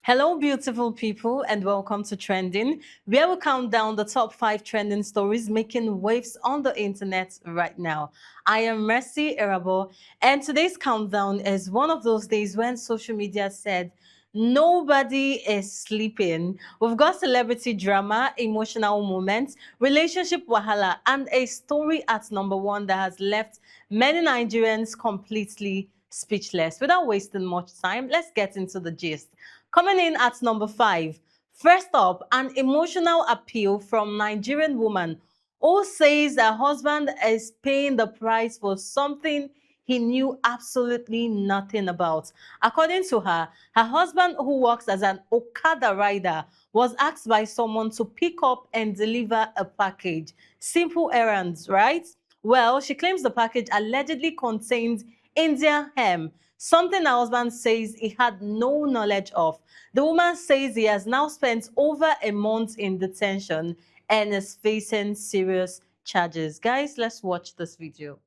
Hello, beautiful people, and welcome to Trending, where we count down the top 5 trending stories making waves on the internet right now. I am Mercy Erabo, and today's countdown is one of those days when social media said, nobody is sleeping. We've got celebrity drama, emotional moments, relationship wahala, and a story at number one that has left many Nigerians completely speechless. Without wasting much time, let's get into the gist. Coming in at number 5, first up, an emotional appeal from Nigerian woman who says her husband is paying the price for something he knew absolutely nothing about. According to her, her husband, who works as an okada rider, was asked by someone to pick up and deliver a package. Simple errands, right? Well, she claims the package allegedly contained Indian hemp, something her husband says he had no knowledge of. The woman says he has now spent over a month in detention and is facing serious charges. Guys, let's watch this video.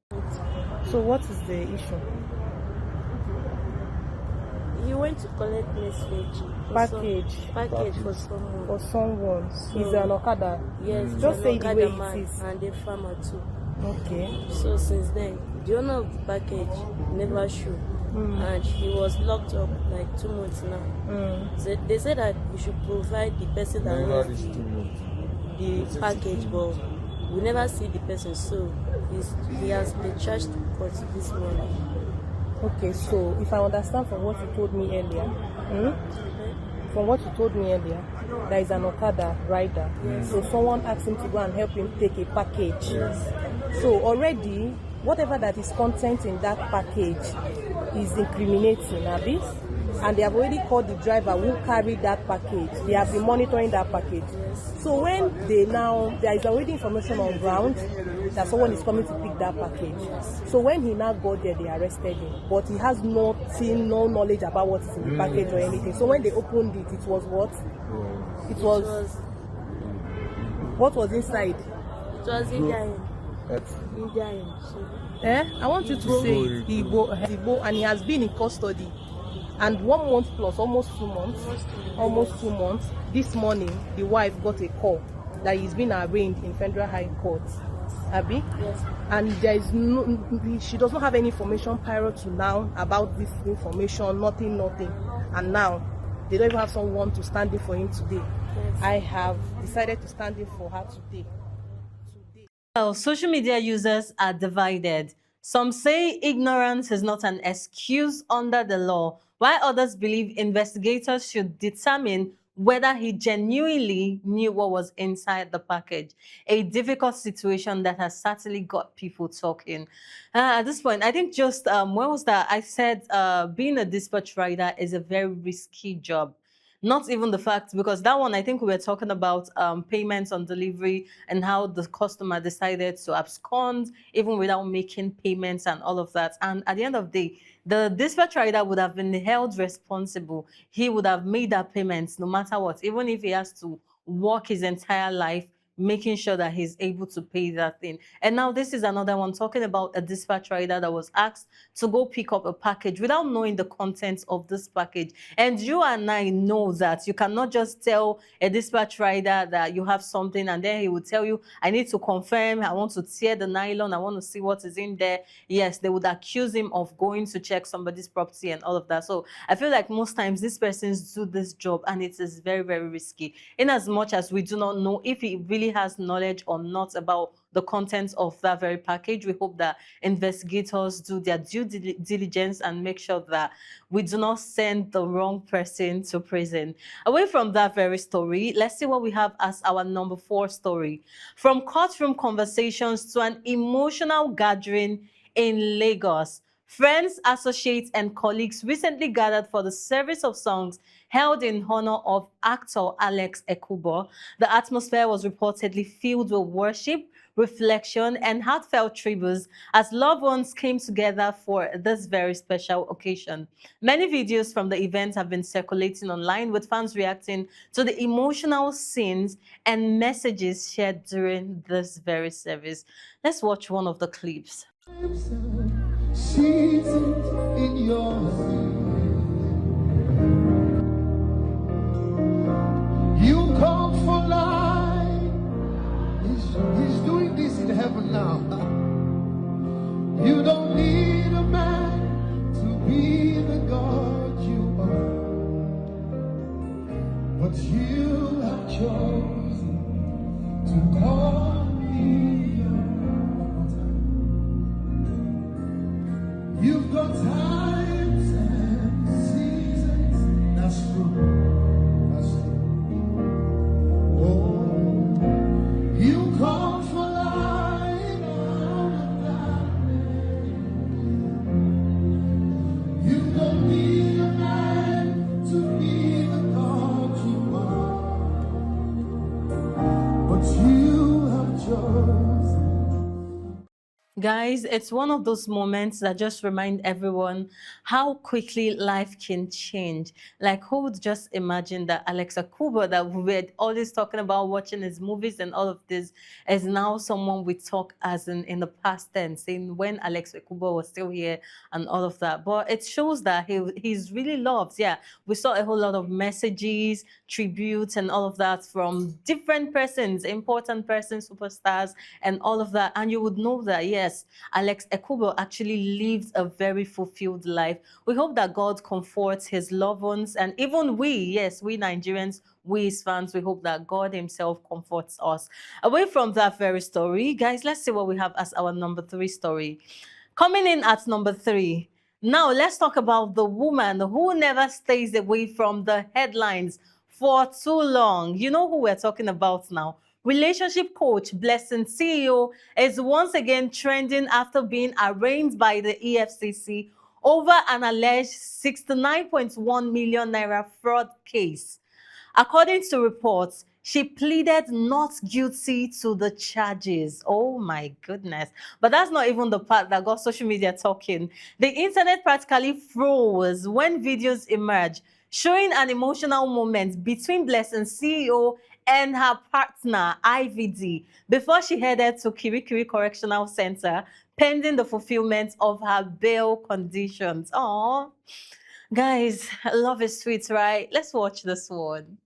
So what is the issue? You went to collect message. Package for someone. For someone. So, Is an okada? Yes, Just say the way man it is. and the farmer too. Okay. So since then, the owner of the package never showed. And he was locked up like 2 months now. So they said that you should provide the person that owns the package, but we never see the person. So he has been charged to court this morning. Okay, so if I understand from what you told me earlier, there is an okada rider. Yes. So someone asked him to go and help him take a package. Yes. So already, whatever that is content in that package is incriminating, Abby. And they have already called the driver who carried that package. They have been monitoring that package. Yes. So when there is already information on ground that someone is coming to pick that package. Yes. So when he now got there, they arrested him. But he has no knowledge about what is in the package or anything. So when they opened it, it was what? What was inside? It was Indian. I want you to say Igbo, and he has been in custody. And 1 month plus, almost 2 months. Almost 2 months. This morning, the wife got a call that he's been arraigned in Federal High Court. Abby? Yes. And there is she does not have any information prior to now about this information, nothing. And now, they don't even have someone to stand in for him today. Yes. I have decided to stand in for her today. Well, social media users are divided. Some say ignorance is not an excuse under the law, while others believe investigators should determine whether he genuinely knew what was inside the package. A difficult situation that has certainly got people talking. At this point, I think just, when was that? I said being a dispatch rider is a very risky job. Not even the fact, because that one, I think we were talking about payments on delivery and how the customer decided to abscond even without making payments and all of that. And at the end of the day, the dispatch rider would have been held responsible. He would have made that payments no matter what, even if he has to work his entire life making sure that he's able to pay that thing. And now this is another one talking about a dispatch rider that was asked to go pick up a package without knowing the contents of this package. And you and I know that you cannot just tell a dispatch rider that you have something and then he will tell you, I need to confirm, I want to tear the nylon, I want to see what is in there. Yes, they would accuse him of going to check somebody's property and all of that. So I feel like most times these persons do this job and it is very, very risky. In as much as we do not know if he really has knowledge or not about the contents of that very package, we hope that investigators do their due diligence and make sure that we do not send the wrong person to prison. Away from that very story, let's see what we have as our number 4 story. From courtroom conversations to an emotional gathering in Lagos, friends, associates, and colleagues recently gathered for the service of songs held in honor of actor Alex Ekubo. The atmosphere was reportedly filled with worship, reflection, and heartfelt tributes as loved ones came together for this very special occasion. Many videos from the event have been circulating online, with fans reacting to the emotional scenes and messages shared during this very service. Let's watch one of the clips. Seasons in your But you have chosen to call me your own. You've got times and seasons. That's true. That's true. Oh, you call for light out of darkness. You don't need a man to be the God you are, but you have chosen. Guys, it's one of those moments that just remind everyone how quickly life can change. Like, who would just imagine that Alex Ekubo, that we were always talking about watching his movies and all of this, is now someone we talk as in the past tense, saying when Alex Ekubo was still here and all of that. But it shows that he's really loved. Yeah, we saw a whole lot of messages, tributes, and all of that from different persons, important persons, superstars, and all of that. And you would know that, yes, Alex Ekubo actually lived a very fulfilled life. We hope that God comforts his loved ones, and even we, yes, we Nigerians, we his fans, we hope that God himself comforts us. Away from that very story, guys, let's see what we have as our number 3 story. Coming in at number 3. Now, let's talk about the woman who never stays away from the headlines for too long. You know who we're talking about now. Relationship coach Blessing CEO is once again trending after being arraigned by the EFCC over an alleged 69.1 million naira fraud case. According to reports, she pleaded not guilty to the charges. Oh my goodness. But that's not even the part that got social media talking. The internet practically froze when videos emerged showing an emotional moment between Blessing CEO and her partner, IVD, before she headed to Kirikiri Correctional Center pending the fulfillment of her bail conditions. Oh, guys, love is sweet, right? Let's watch this one.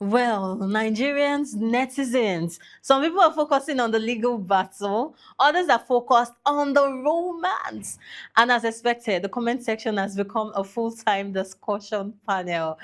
Well, Nigerians, netizens, some people are focusing on the legal battle, others are focused on the romance. And as expected, the comment section has become a full-time discussion panel.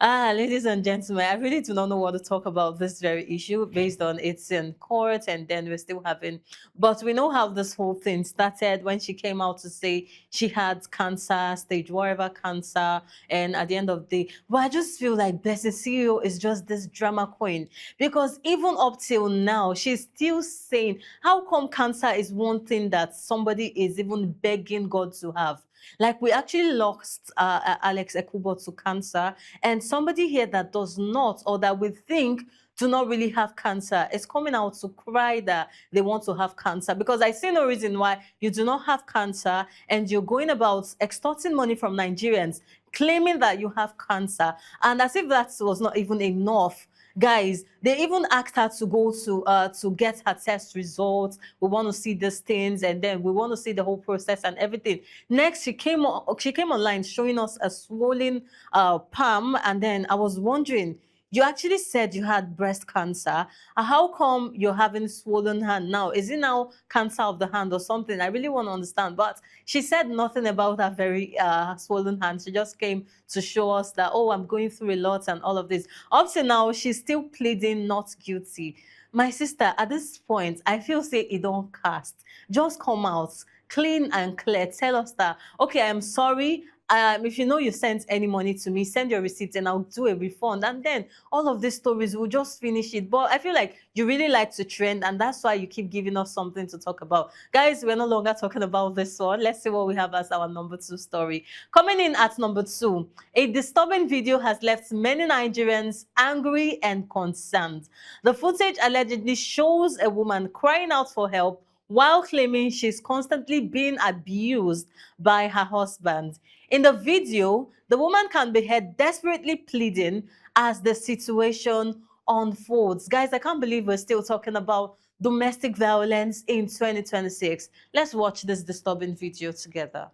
Ladies and gentlemen, I really do not know what to talk about this very issue based on it's in court and then we're still having, but we know how this whole thing started when she came out to say she had cancer, stage whatever cancer, and at the end of the day, but I just feel like Blessing CEO is just this drama queen because even up till now, she's still saying, how come cancer is one thing that somebody is even begging God to have? Like we actually lost Alex Ekubo to cancer, and somebody here that does not, or that we think do not really have cancer, is coming out to cry that they want to have cancer, because I see no reason why you do not have cancer and you're going about extorting money from Nigerians, claiming that you have cancer, and as if that was not even enough. Guys, they even asked her to go to get her test results. We want to see these things, and then we want to see the whole process and everything. Next, she came online showing us a swollen palm, and then I was wondering, you actually said you had breast cancer. How come you're having swollen hand now? Is it now cancer of the hand or something? I really want to understand. But she said nothing about her very swollen hand. She just came to show us that, oh, I'm going through a lot and all of this. Up to now, she's still pleading not guilty. My sister, at this point, I feel say it don't cast. Just come out clean and clear. Tell us that, okay, I'm sorry. If you know you sent any money to me, send your receipts and I'll do a refund. And then all of these stories will just finish it. But I feel like you really like to trend, and that's why you keep giving us something to talk about. Guys, we're no longer talking about this one. Let's see what we have as our number 2 story. Coming in at number 2, a disturbing video has left many Nigerians angry and concerned. The footage allegedly shows a woman crying out for help while claiming she's constantly being abused by her husband. In the video, the woman can be heard desperately pleading as the situation unfolds. Guys, I can't believe we're still talking about domestic violence in 2026. Let's watch this disturbing video together.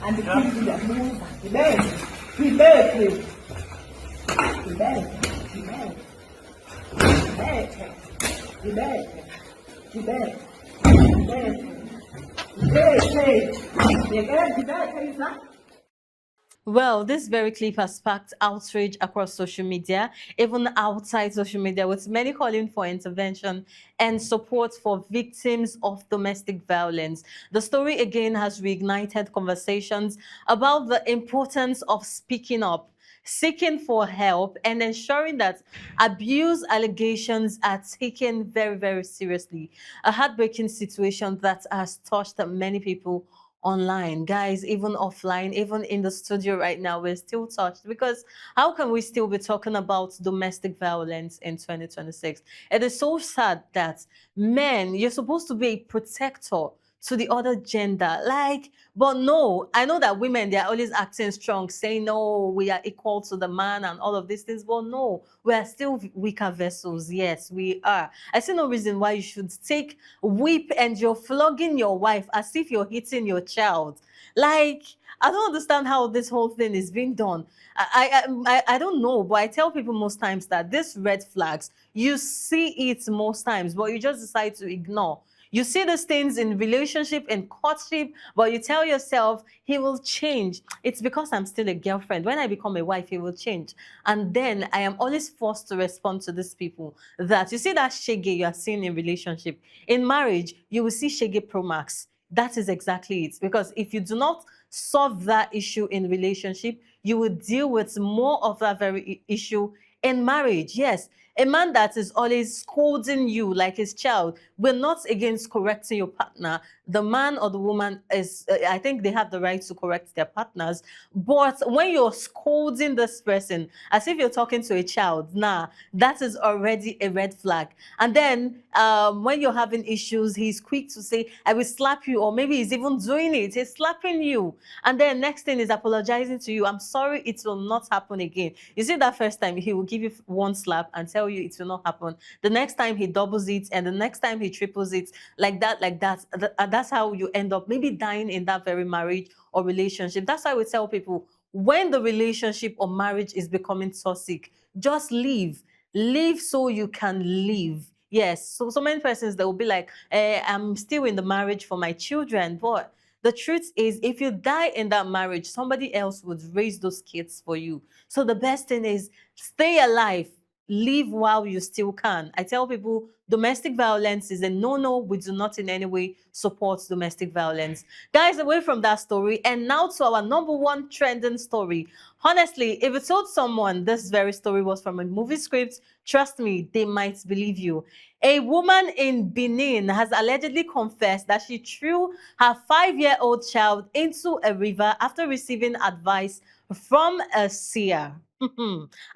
And the kids will move. He Well, this very clip has sparked outrage across social media, even outside social media, with many calling for intervention and support for victims of domestic violence. The story again has reignited conversations about the importance of speaking up, seeking for help, and ensuring that abuse allegations are taken very, very seriously. A heartbreaking situation that has touched many people online, guys, even offline, even in the studio right now, we're still touched, because how can we still be talking about domestic violence in 2026? It is so sad that men, you're supposed to be a protector to the other gender, like, but no, I know that women, they're always acting strong, saying no, we are equal to the man and all of these things, but no, we are still weaker vessels. Yes, we are. I see no reason why you should take whip and you're flogging your wife as if you're hitting your child. Like, I don't understand how this whole thing is being done. I don't know, but I tell people most times that this red flags, you see it most times, but you just decide to ignore. You see these things in relationship and courtship, but you tell yourself, he will change. It's because I'm still a girlfriend. When I become a wife, he will change. And then I am always forced to respond to these people that, you see that shege you are seeing in relationship. In marriage, you will see shege pro max. That is exactly it. Because if you do not solve that issue in relationship, you will deal with more of that very issue in marriage. Yes, a man that is always scolding you like his child, we're not against correcting your partner. The man or the woman is, I think they have the right to correct their partners. But when you're scolding this person as if you're talking to a child, nah, that is already a red flag. And then when you're having issues, he's quick to say, I will slap you, or maybe he's even doing it. He's slapping you. And then next thing is apologizing to you. I'm sorry, it will not happen again. You see, that first time he will give you one slap and tell you it will not happen. The next time he doubles it, and the next time he triples it, like that. That's how you end up maybe dying in that very marriage or relationship. That's why we tell people, when the relationship or marriage is becoming toxic, just leave. Leave so you can live. Yes, so many persons, they will be like, I'm still in the marriage for my children, but the truth is, if you die in that marriage, somebody else would raise those kids for you. So the best thing is, stay alive. Live while you still can. I tell people, domestic violence is a no-no. We do not in any way support domestic violence. Guys, away from that story, and now to our #1 trending story. Honestly, if you told someone this very story was from a movie script, trust me, they might believe you. A woman in Benin has allegedly confessed that she threw her 5-year-old child into a river after receiving advice from a seer.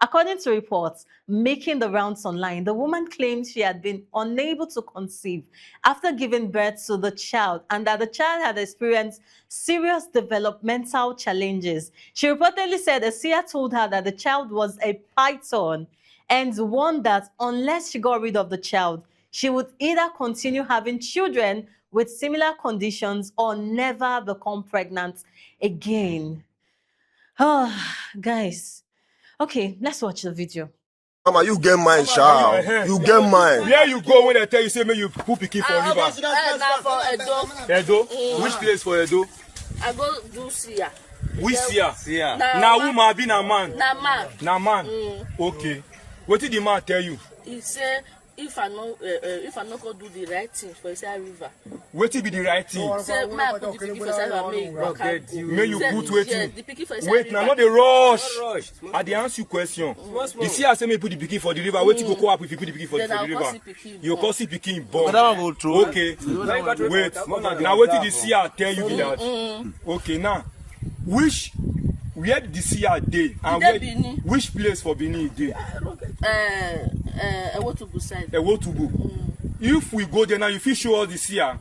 According to reports making the rounds online, the woman claimed she had been unable to conceive after giving birth to the child, and that the child had experienced serious developmental challenges. She reportedly said a seer told her that the child was a python, and warned that unless she got rid of the child, she would either continue having children with similar conditions or never become pregnant again. Oh, guys. Okay, let's watch the video. Mama, you get mine, child. You get mine. Where you go when they tell you, say, may you put pikin for river? For Edo. Edo? Which place for Edo? I go do Sia. Which Sia? Sia. Na woman be na man? Na man. Na man? Okay. What did the man tell you? He say if I no go do the right thing for inside river. What be the right thing? Say may I put the pikin for inside river, May you put waiting. The pikin for inside Wait, river. now not the rush. I dey answer you question. The Sia say me put the pikin for the river. What you go up if you put the pikin for the river? You go see pikin born. Okay. Wait. Now what did the Sia tell you that? Okay, now where did the Sia dey and which place for Benin dey? Ewotubu side. Ewotubu. If we go there now, you fit show us the Sia.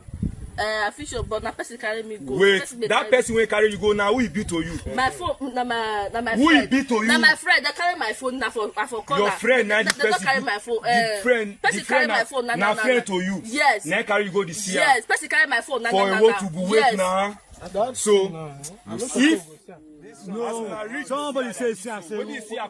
I fit show, but na person carry me go. Wait, that person wey carry you go now, who he be to you? My phone, na my Who friend. he be to you? Na my friend, they carry my phone, na for corner. Your friend, now the They don't person. carry my phone. The friend, my phone, na friend to you. Yes. Now carry you go the Sia. Yes, person carry my phone, For Ewotubu, wait now. So if Somebody says, when you see a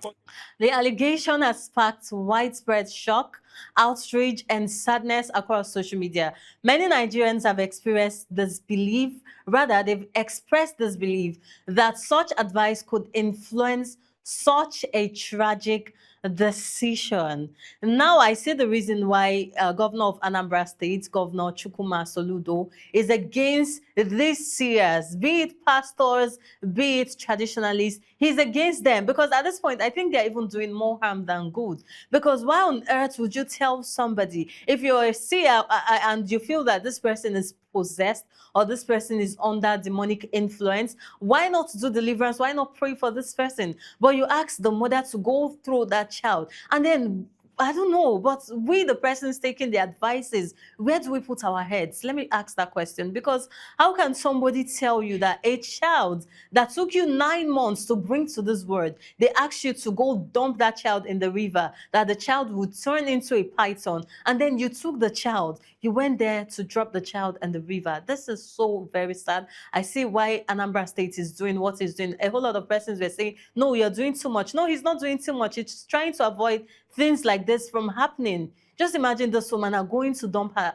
The allegation has sparked widespread shock, outrage, and sadness across social media. Many Nigerians have experienced this belief, rather, they've expressed this belief that such advice could influence such a tragic decision. Now I see the reason why Governor of Anambra State, Governor Chukwuma Soludo, is against these seers, be it pastors, be it traditionalists. He's against them because at this point, I think they're even doing more harm than good. Because why on earth would you tell somebody, if you're a seer and you feel that this person is possessed or this person is under demonic influence, why not do deliverance? Why not pray for this person? But you ask the mother to go through that child, and then I don't know, but we, the persons taking the advices, where do we put our heads? Let me ask that question, because how can somebody tell you that a child that took you 9 months to bring to this world, they ask you to go dump that child in the river, that the child would turn into a python, and then you took the child, you went there to drop the child in the river? This is so very sad. I see why Anambra State is doing what it's doing. A whole lot of persons were saying, no, you're doing too much. No, he's not doing too much. It's trying to avoid things like this from happening. Just imagine this woman are going to dump her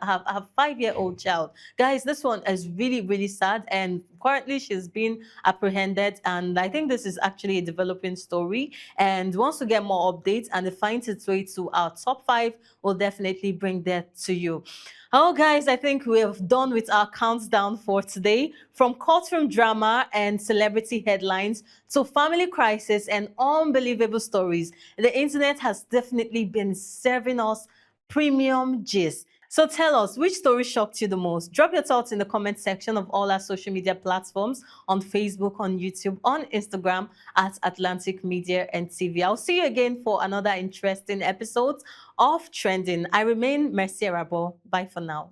5-year-old child. Guys, this one is really, really sad. And currently she's been apprehended. And I think this is actually a developing story. And once we get more updates and it finds its way to our top 5, we'll definitely bring that to you. Oh, guys, I think we have done with our countdown for today. From courtroom drama and celebrity headlines to family crisis and unbelievable stories, the internet has definitely been serving us premium gist. So tell us, which story shocked you the most? Drop your thoughts in the comment section of all our social media platforms, on Facebook, on YouTube, on Instagram at Atlantic Media and TV. I'll see you again for another interesting episode of Trending. I remain Mercy Arabo. Bye for now.